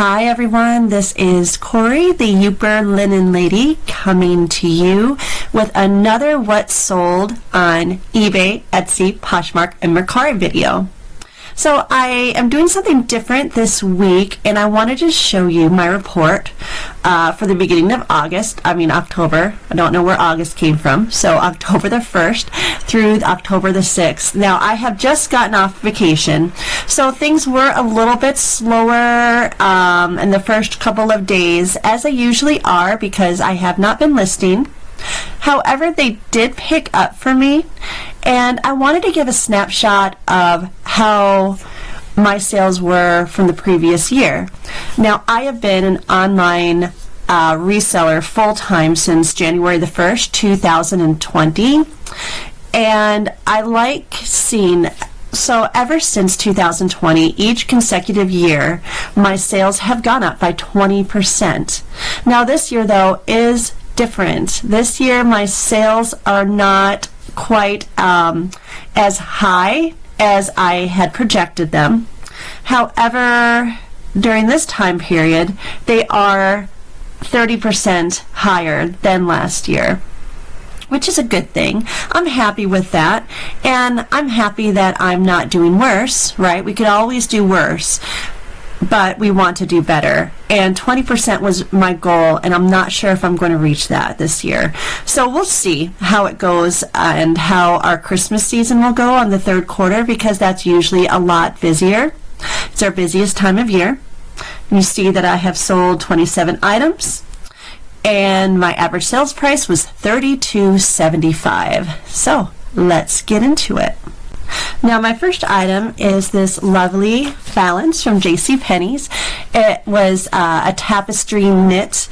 Hi everyone, this is Corey, the Youper Linen Lady, coming to you with another What's Sold on eBay, Etsy, Poshmark, and Mercari video. So I am doing something different this week, and I wanted to show you my report for the beginning of October. I don't know where August came from, so October the 1st through October the 6th. Now, I have just gotten off vacation, so things were a little bit slower in the first couple of days, as they usually are, because I have not been listing. However, they did pick up for me, and I wanted to give a snapshot of how my sales were from the previous year. Now, I have been an online reseller full-time since January the 1st, 2020, and I like seeing, so ever since 2020, each consecutive year, my sales have gone up by 20%. Now, this year, though, is different. This year my sales are not quite as high as I had projected them. However, during this time period, they are 30% higher than last year, which is a good thing. I'm happy with that, and I'm happy that I'm not doing worse, right? We could always do worse, but we want to do better, and 20% was my goal, and I'm not sure if I'm going to reach that this year. So we'll see how it goes and how our Christmas season will go on the third quarter, because that's usually a lot busier. It's our busiest time of year. You see that I have sold 27 items, and my average sales price was $32.75. So let's get into it. Now, my first item is this lovely valance from JCPenney's. It was a tapestry knit,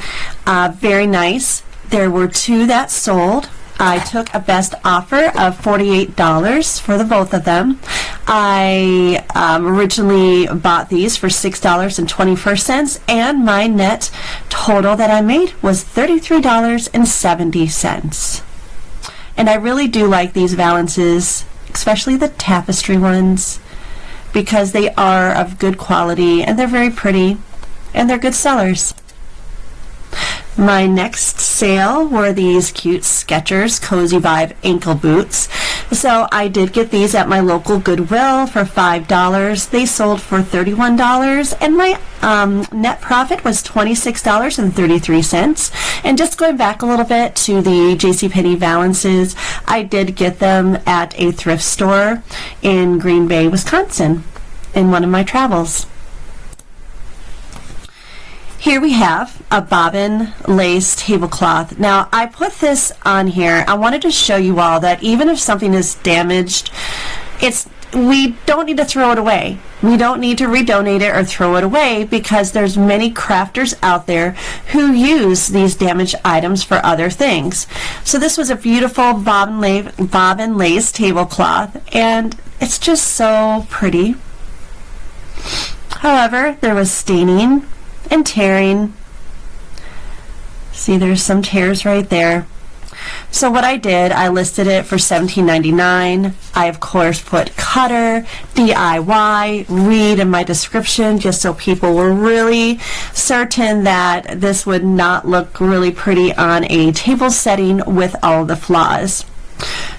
very nice. There were two that sold. I took a best offer of $48 for the both of them. I originally bought these for $6.21, and my net total that I made was $33.70. And I really do like these valances, especially the tapestry ones, because they are of good quality and they're very pretty and they're good sellers. My next sale were these cute Skechers Cozyvibe ankle boots. So I did get these at my local Goodwill for $5. They sold for $31, and my net profit was $26.33. And just going back a little bit to the JCPenney valances, I did get them at a thrift store in Green Bay, Wisconsin, in one of my travels. Here we have a bobbin lace tablecloth. Now, I put this on here. I wanted to show you all that even if something is damaged, we don't need to throw it away. We don't need to redonate it or throw it away, because there's many crafters out there who use these damaged items for other things. So this was a beautiful bobbin lace tablecloth, and it's just so pretty. However, there was staining and tearing. See, there's some tears right there. So what I did, I listed it for $17.99. I of course put cutter, DIY, read in my description, just so people were really certain that this would not look really pretty on a table setting with all the flaws.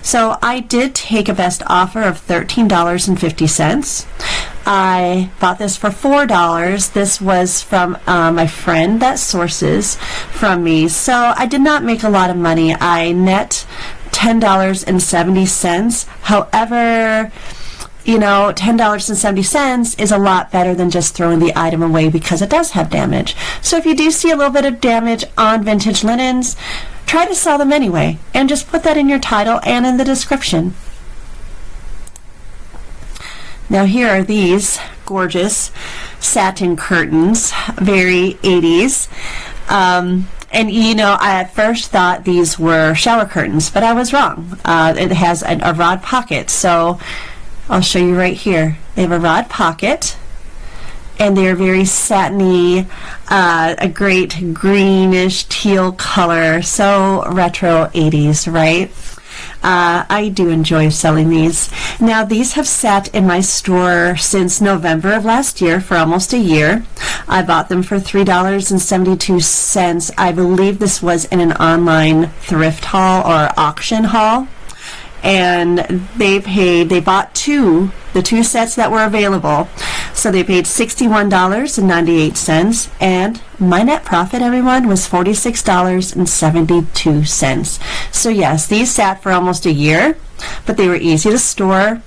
So I did take a best offer of $13.50. I bought this for $4. This was from my friend that sources from me. So I did not make a lot of money. I net $10.70. However, you know, $10.70 is a lot better than just throwing the item away, because it does have damage. So if you do see a little bit of damage on vintage linens, try to sell them anyway, and just put that in your title and in the description. Now, here are these gorgeous satin curtains, very 80s. And you know, I at first thought these were shower curtains, but I was wrong. It has a rod pocket, so I'll show you right here. They have a rod pocket, and they're very satiny, a great greenish teal color, so retro 80s, right? I do enjoy selling these. Now, these have sat in my store since November of last year, for almost a year. I bought them for $3.72. I believe this was in an online thrift haul or auction haul. And they bought the two sets that were available. So they paid $61.98, and my net profit, everyone, was $46.72. So yes, these sat for almost a year, but they were easy to store,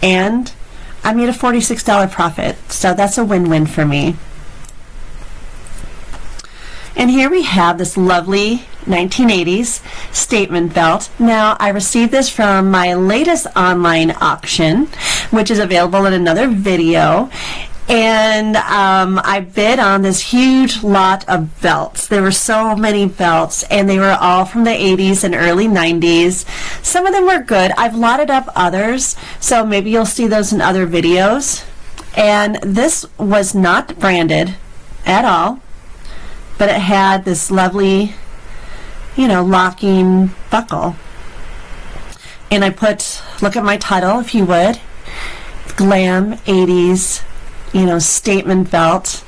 and I made a $46 profit. So that's a win-win for me. And here we have this lovely 1980s statement belt. Now, I received this from my latest online auction, which is available in another video. And I bid on this huge lot of belts. There were so many belts, and they were all from the 80s and early 90s. Some of them were good. I've lotted up others, so maybe you'll see those in other videos. And this was not branded at all, but it had this lovely, locking buckle. And I look at my title if you would, Glam 80s, statement belt.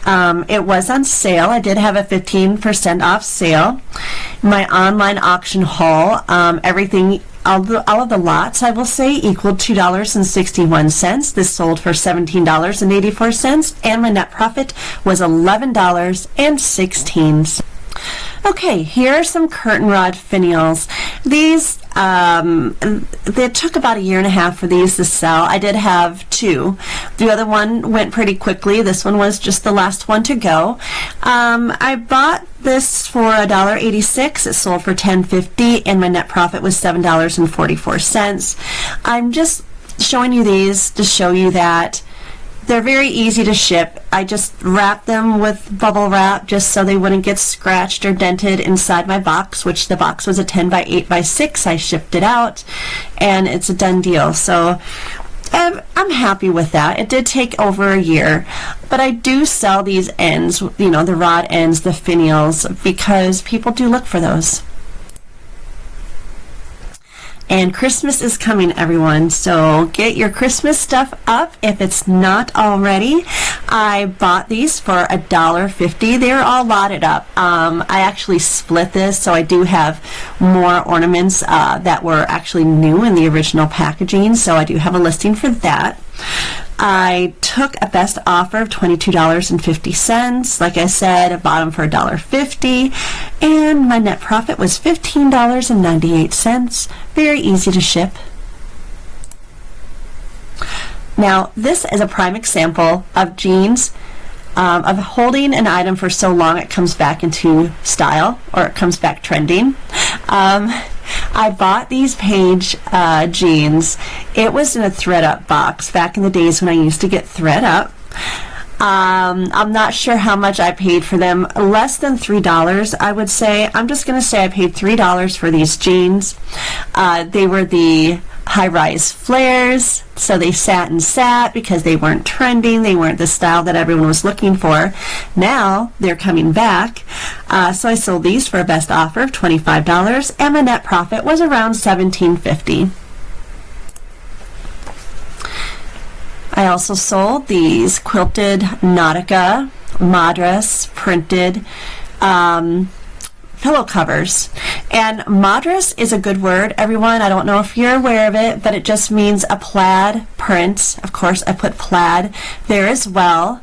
It was on sale. I did have a 15% off sale. My online auction haul, everything, all of the lots, I will say, equaled $2.61. This sold for $17.84, and my net profit was $11.16. Okay, here are some curtain rod finials. These, it took about a year and a half for these to sell. I did have two. The other one went pretty quickly. This one was just the last one to go. I bought this for $1.86. It sold for $10.50, and my net profit was $7.44. I'm just showing you these to show you that they're very easy to ship. I just wrapped them with bubble wrap just so they wouldn't get scratched or dented inside my box, which the box was a 10 by 8 by 6. I shipped it out, and it's a done deal. So I'm happy with that. It did take over a year, but I do sell these ends, the rod ends, the finials, because people do look for those. And Christmas is coming, everyone, so get your Christmas stuff up if it's not already. I bought these for $1.50. They're all lotted up. I actually split this, so I do have more ornaments that were actually new in the original packaging, so I do have a listing for that. I took a best offer of $22.50. Like I said, I bought them for $1.50, and my net profit was $15.98. Very easy to ship. Now, this is a prime example of jeans, of holding an item for so long it comes back into style, or it comes back trending. I bought these Page jeans. It was in a thread up box back in the days when I used to get thread up. I'm not sure how much I paid for them. Less than $3, I would say. I'm just going to say I paid $3 for these jeans. They were the high-rise flares, so they sat and sat because they weren't trending. They weren't the style that everyone was looking for. Now they're coming back. So I sold these for a best offer of $25, and my net profit was around $17.50. I also sold these quilted Nautica Madras printed pillow covers. And Madras is a good word, everyone. I don't know if you're aware of it, but it just means a plaid print. Of course, I put plaid there as well.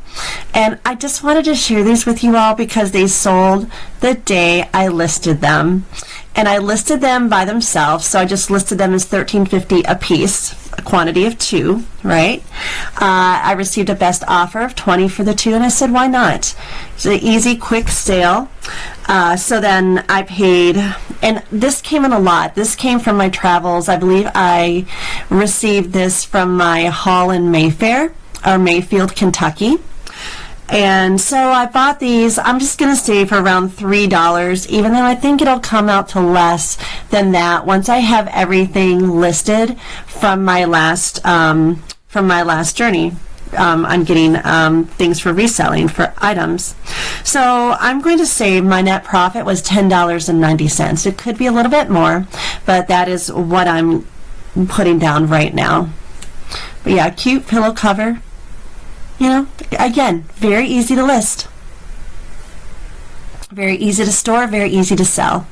And I just wanted to share these with you all because they sold the day I listed them. And I listed them by themselves, so I just listed them as $13.50 a piece, a quantity of two, right? I received a best offer of $20 for the two, and I said, why not? It's an easy, quick sale. So then I paid, and this came in a lot. This came from my travels. I believe I received this from my haul in Mayfair, or Mayfield, Kentucky. And so I bought these, I'm just going to say for around $3, even though I think it'll come out to less than that once I have everything listed from my last journey. I'm getting things for reselling for items. So I'm going to say my net profit was $10.90. It could be a little bit more, but that is what I'm putting down right now. But yeah, cute pillow cover. You know, again, very easy to list. Very easy to store, very easy to sell.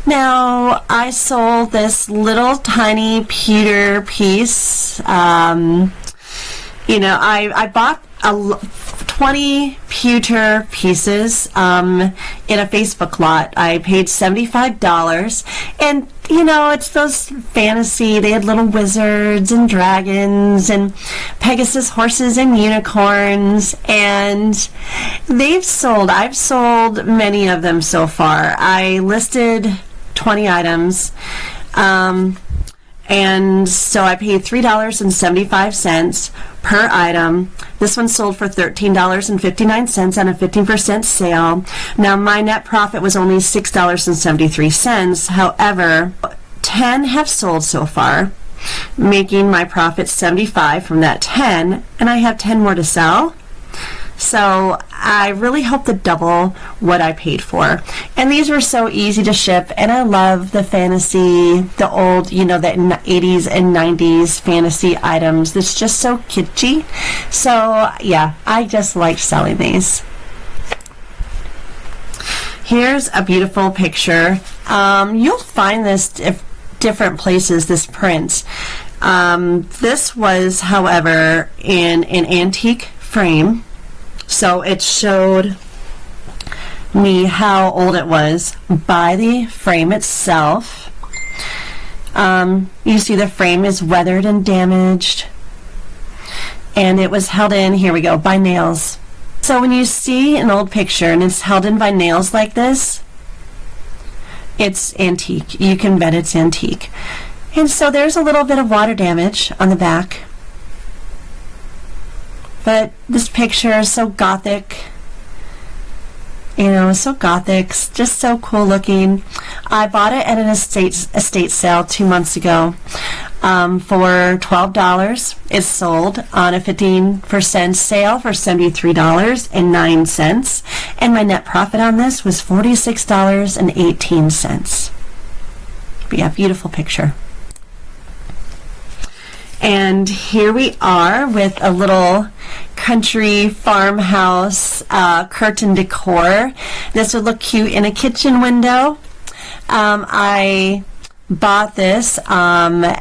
Now, I sold this little tiny pewter piece. You know, I bought 20 pewter pieces in a Facebook lot. I paid $75, and you know, it's those fantasy. They had little wizards and dragons and Pegasus horses and unicorns, and I've sold many of them so far. I listed 20 items. And so I paid $3.75 per item. This one sold for $13.59 on a 15% sale. Now my net profit was only $6.73. However, 10 have sold so far, making my profit $75 from that 10, and I have 10 more to sell. So I really hope to double what I paid for. And these were so easy to ship, and I love the fantasy, the old, you know, the 80s and 90s fantasy items. It's just so kitschy. So yeah, I just like selling these. Here's a beautiful picture. You'll find this different places, this print. This was, however, in an antique frame. So it showed me how old it was by the frame itself. You see the frame is weathered and damaged, and it was held in, here we go, by nails. So when you see an old picture and it's held in by nails like this, it's antique. You can bet it's antique. And so there's a little bit of water damage on the back. But this picture is so Gothic, you know, so Gothic, just so cool looking. I bought it at an estate sale 2 months ago for $12. It's sold on a 15% sale for $73.09, and my net profit on this was $46.18. But yeah, beautiful picture. And here we are with a little country farmhouse curtain decor. This would look cute in a kitchen window. I bought this at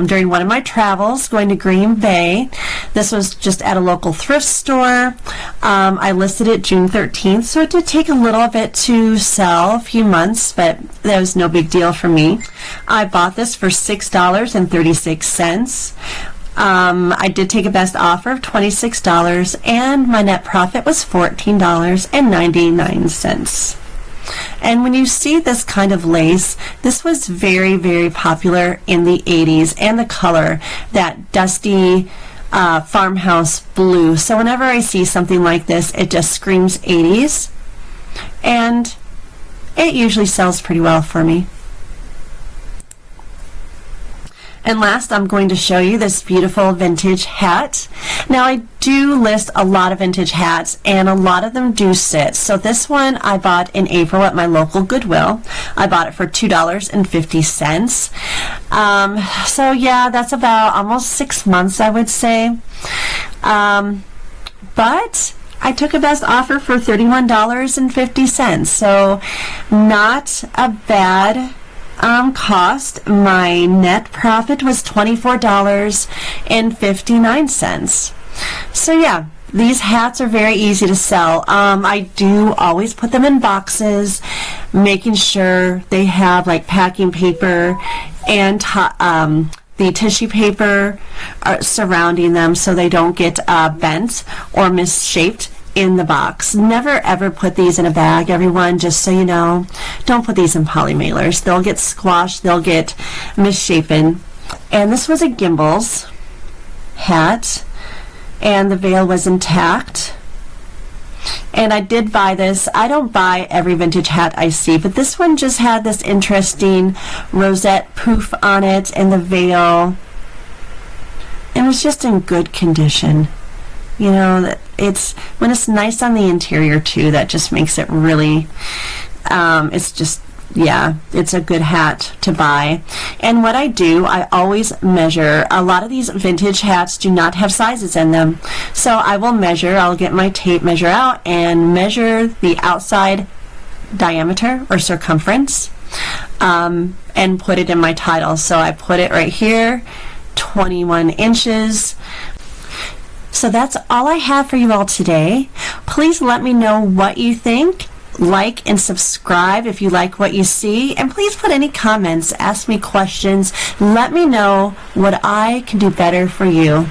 during one of my travels going to Green Bay. This was just at a local thrift store. I listed it June 13th, so it did take a little bit to sell, a few months, but that was no big deal for me. I bought this for $6.36. I did take a best offer of $26, and my net profit was $14.99. And when you see this kind of lace, this was very, very popular in the 80s, and the color, that dusty farmhouse blue. So whenever I see something like this, it just screams 80s, and it usually sells pretty well for me. And last, I'm going to show you this beautiful vintage hat. Now, I do list a lot of vintage hats, and a lot of them do sit. So this one I bought in April at my local Goodwill. I bought it for $2.50. So yeah, that's about almost 6 months, I would say. But I took a best offer for $31.50. So not a bad cost. My net profit was $24.59. So yeah, these hats are very easy to sell. I do always put them in boxes, making sure they have like packing paper and the tissue paper surrounding them so they don't get bent or misshaped in the box. Never ever put these in a bag, everyone, just so you know. Don't put these in poly mailers. They'll get squashed, they'll get misshapen. And this was a Gimbals hat, and the veil was intact. And I did buy this. I don't buy every vintage hat I see, but this one just had this interesting rosette poof on it, and the veil, and it was just in good condition. You know, it's when it's nice on the interior too, that just makes it really, it's just yeah, it's a good hat to buy. And what I do, I always measure. A lot of these vintage hats do not have sizes in them. So I will measure, I'll get my tape measure out and measure the outside diameter or circumference and put it in my title. So I put it right here, 21 inches. So that's all I have for you all today. Please let me know what you think. Like and subscribe if you like what you see, and please put any comments, ask me questions, let me know what I can do better for you.